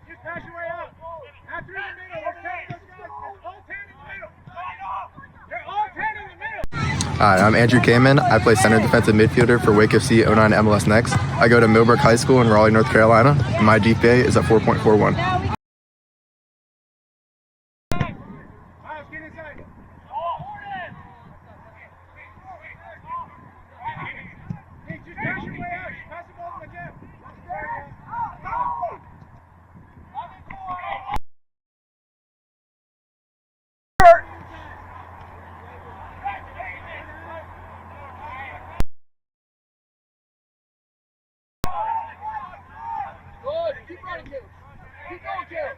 Just pass your way out. Not through the middle. We're telling those guys. They're all 10 in the middle. They're all 10 in the middle. Hi, I'm Andrew Kamin. I play center defensive midfielder for WakeFC 09 MLSNext. I go to Millbrook High School in Raleigh, North Carolina, and my GPA is at 4.41. Keep running, Caleb. Keep going, Caleb.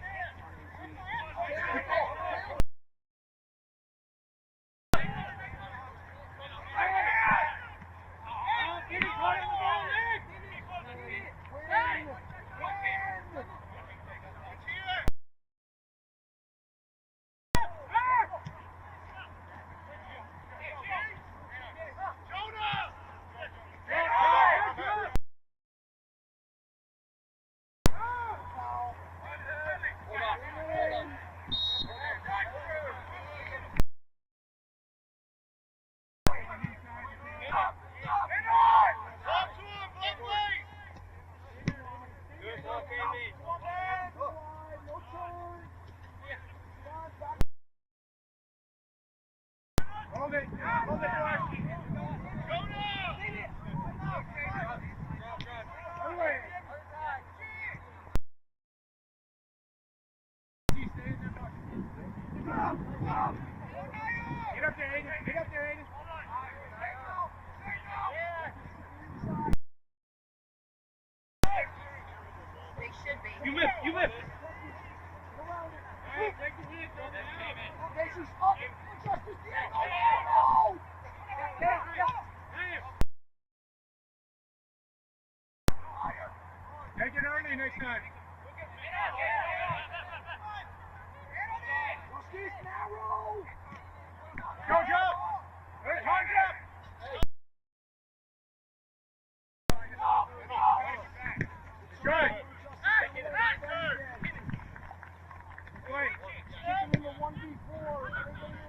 Hold it. Hold it. Get up there, Aiden. Get up there, Aiden. They should be. You lift. You lift. Take it early next time.